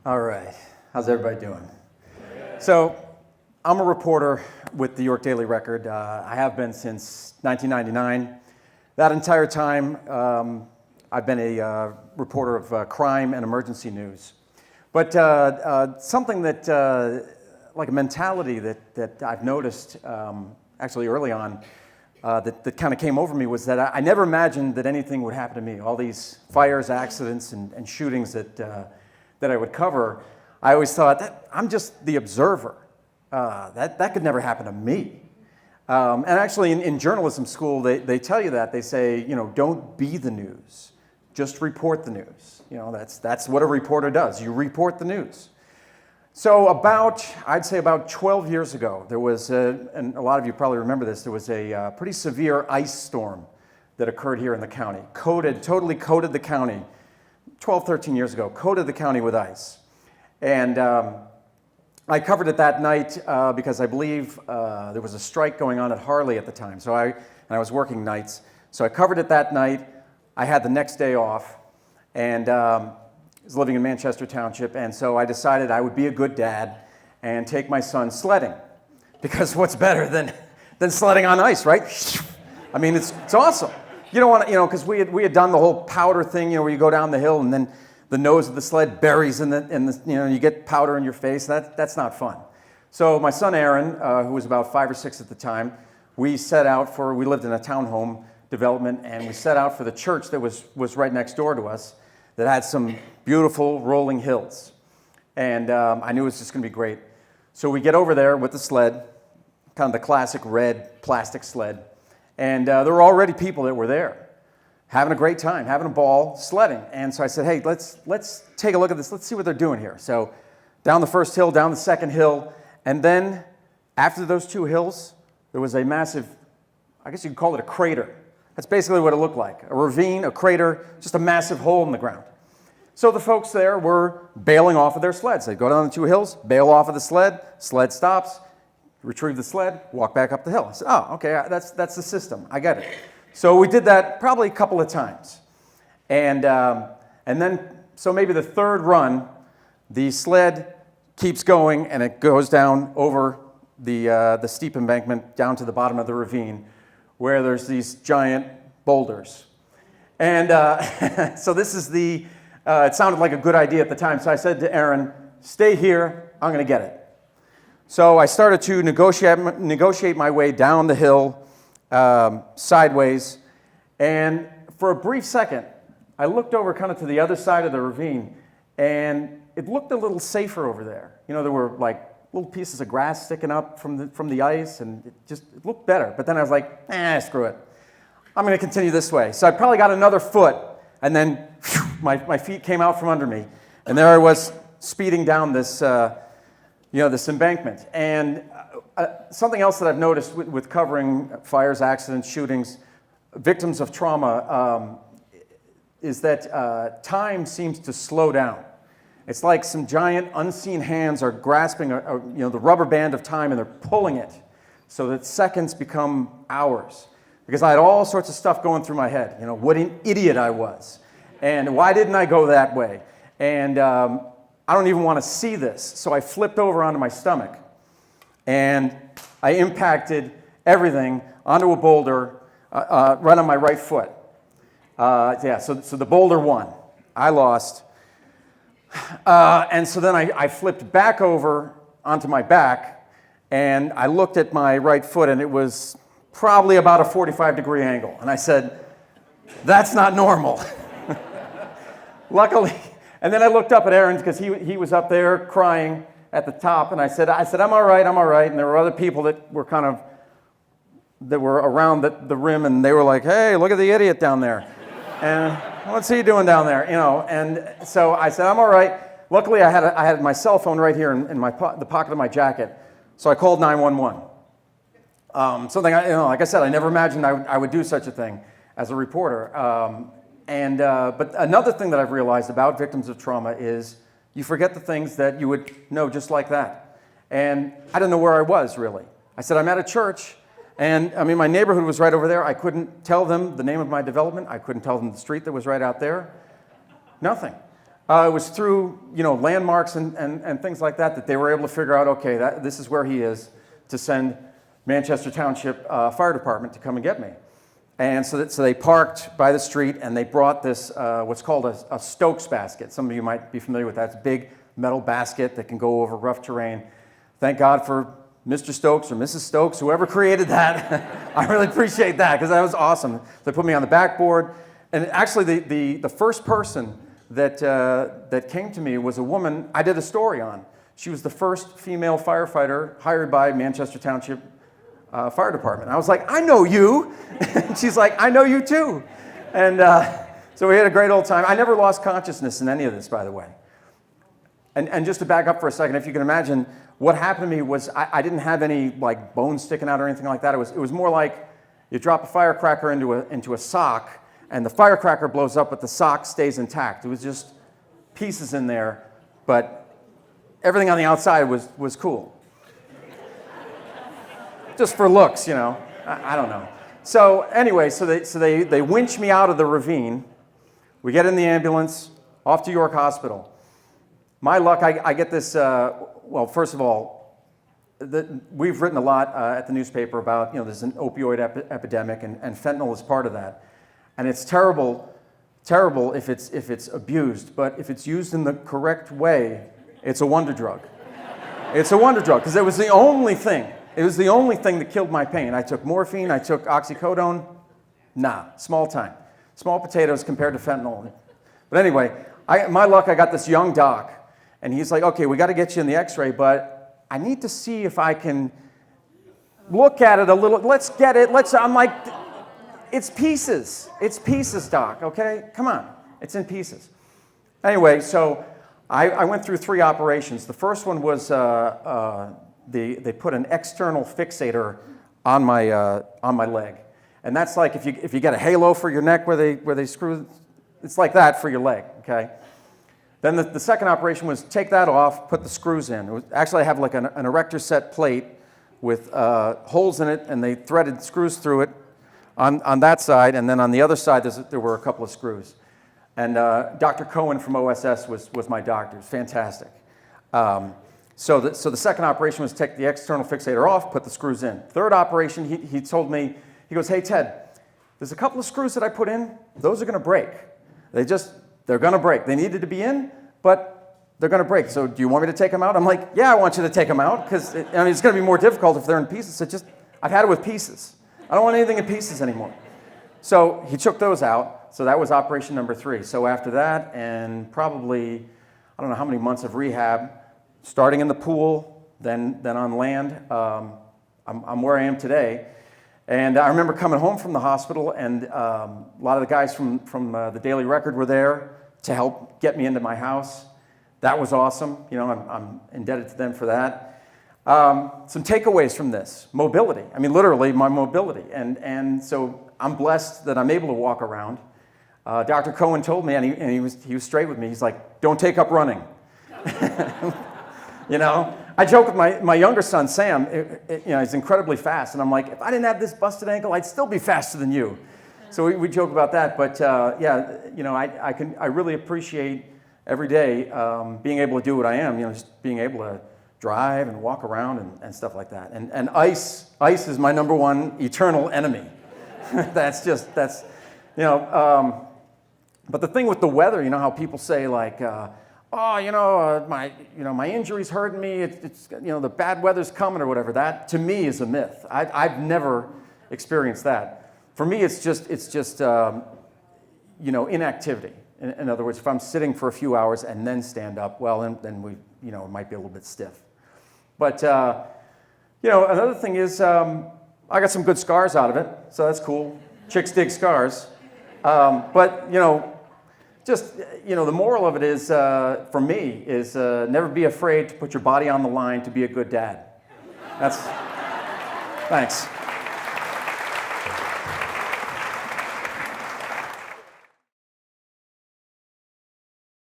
All right. How's everybody doing? So, I'm a reporter with the York Daily Record. I have been since 1999. That entire time, I've been a reporter of crime and emergency news. But something that, like a mentality that I've noticed actually early on, that kind of came over me was that I never imagined that anything would happen to me. All these fires, accidents, and shootings that I would cover, I always thought that I'm just the observer. That could never happen to me. And actually, in journalism school, they tell you that. They say, don't be the news, just report the news. That's what a reporter does. You report the news. So I'd say about 12 years ago, there was, and a lot of you probably remember this, there was a pretty severe ice storm that occurred here in the county. Totally coated the county, 12, 13 years ago, coated the county with ice. And I covered it that night because I believe there was a strike going on at Harley at the time. And I was working nights. So I covered it that night. I had the next day off. And I was living in Manchester Township. And so I decided I would be a good dad and take my son sledding. Because what's better than sledding on ice, right? I mean, it's awesome. You don't want to, because we had done the whole powder thing, where you go down the hill and then the nose of the sled buries in the you get powder in your face. That's not fun. So my son Aaron, who was about 5 or 6 at the time, we lived in a townhome development, and we set out for the church that was right next door to us that had some beautiful rolling hills. And I knew it was just going to be great. So we get over there with the sled, kind of the classic red plastic sled. And there were already people that were there, having a great time, having a ball, sledding. And so I said, hey, let's take a look at this. Let's see what they're doing here. So down the first hill, down the second hill, and then after those 2 hills, there was a massive, I guess you could call it a crater. That's basically what it looked like. A ravine, a crater, just a massive hole in the ground. So the folks there were bailing off of their sleds. They'd go down the 2 hills, bail off of the sled stops, retrieve the sled, walk back up the hill. I said, oh, okay, that's the system. I get it. So we did that probably a couple of times. And then, so maybe the third run, the sled keeps going, and it goes down over the steep embankment down to the bottom of the ravine, where there's these giant boulders. And so this is it sounded like a good idea at the time. So I said to Aaron, stay here, I'm going to get it. So I started to negotiate my way down the hill, sideways, and for a brief second, I looked over kind of to the other side of the ravine, and it looked a little safer over there. There were like little pieces of grass sticking up from the ice, and it looked better. But then I was like, screw it. I'm going to continue this way. So I probably got another foot, and then my feet came out from under me, and there I was speeding down this this embankment. And something else that I've noticed with covering fires, accidents, shootings, victims of trauma, is that time seems to slow down. It's like some giant unseen hands are grasping the rubber band of time, and they're pulling it so that seconds become hours. Because I had all sorts of stuff going through my head. What an idiot I was. And why didn't I go that way? And I don't even want to see this. So I flipped over onto my stomach, and I impacted everything onto a boulder right on my right foot. So the boulder won. I lost. And so then I flipped back over onto my back, and I looked at my right foot, and it was probably about a 45-degree angle. And I said, that's not normal. Luckily. And then I looked up at Aaron because he was up there crying at the top, and I said, I'm all right. And there were other people that were around the rim, and they were like, hey, look at the idiot down there. And what's he doing down there? And so I said, I'm all right. Luckily, I had my cell phone right here in the pocket of my jacket, so I called 911. Something like I said, I never imagined I would do such a thing as a reporter. But another thing that I've realized about victims of trauma is you forget the things that you would know just like that. And I didn't know where I was, really. I said, I'm at a church, and my neighborhood was right over there. I couldn't tell them the name of my development. I couldn't tell them the street that was right out there. Nothing. It was through, landmarks and things like that they were able to figure out, okay, this is where he is, to send Manchester Township Fire Department to come and get me. And so they parked by the street, and they brought this, what's called a Stokes basket. Some of you might be familiar with that. It's a big metal basket that can go over rough terrain. Thank God for Mr. Stokes or Mrs. Stokes, whoever created that. I really appreciate that, because that was awesome. They put me on the backboard. And actually, the first person that came to me was a woman I did a story on. She was the first female firefighter hired by Manchester Township Fire Department. I was like, I know you. And she's like, I know you too. And so we had a great old time. I never lost consciousness in any of this, by the way. And just to back up for a second, if you can imagine, what happened to me was I didn't have any like bones sticking out or anything like that. It was more like you drop a firecracker into a sock, and the firecracker blows up, but the sock stays intact. It was just pieces in there, but everything on the outside was cool. Just for looks, I don't know. So anyway, so they winch me out of the ravine. We get in the ambulance, off to York Hospital. My luck, I get this, well, first of all, we've written a lot at the newspaper about, there's an opioid epidemic, and fentanyl is part of that. And it's terrible if it's abused, but if it's used in the correct way, it's a wonder drug. It's a wonder drug, because it was the only thing. It was the only thing that killed my pain. I took morphine, I took oxycodone. Nah, small time. Small potatoes compared to fentanyl. But anyway, my luck, I got this young doc, and he's like, okay, we got to get you in the x-ray, but I need to see if I can look at it a little. Let's get it. I'm like, it's pieces. It's pieces, doc, okay? Come on. It's in pieces. Anyway, so I went through 3 operations. The first one was they put an external fixator on my leg. And that's like if you get a halo for your neck where they screw, it's like that for your leg, okay? Then the second operation was take that off, put the screws in. Actually, I have like an erector set plate with holes in it, and they threaded screws through it on that side, and then on the other side there were a couple of screws. And Dr. Cohen from OSS was my doctor. It was fantastic. So the second operation was take the external fixator off, put the screws in. Third operation, he told me, he goes, hey, Ted, there's a couple of screws that I put in. Those are going to break. They're going to break. They needed to be in, but they're going to break. So do you want me to take them out? I'm like, yeah, I want you to take them out, because it's going to be more difficult if they're in pieces. I've had it with pieces. I don't want anything in pieces anymore. So he took those out. So that was operation number 3. So after that, and probably, I don't know how many months of rehab, starting in the pool, then on land, I'm where I am today. And I remember coming home from the hospital, and a lot of the guys from the Daily Record were there to help get me into my house. That was awesome. I'm indebted to them for that. Some takeaways from this. Mobility. Literally my mobility. And so I'm blessed that I'm able to walk around. Dr. Cohen told me, and he was straight with me. He's like, don't take up running. I joke with my younger son, Sam. He's incredibly fast. And I'm like, if I didn't have this busted ankle, I'd still be faster than you. So we joke about that. But I really appreciate every day being able to do what I am, just being able to drive and walk around and stuff like that. And ice is my number one eternal enemy. But the thing with the weather, how people say like, my injury's hurting me. It's the bad weather's coming or whatever. That to me is a myth. I've never experienced that. For me, it's just inactivity. In other words, if I'm sitting for a few hours and then stand up, well, then it might be a little bit stiff. But another thing is I got some good scars out of it, so that's cool. Chicks dig scars. But the moral of it is, for me, is never be afraid to put your body on the line to be a good dad. Thanks.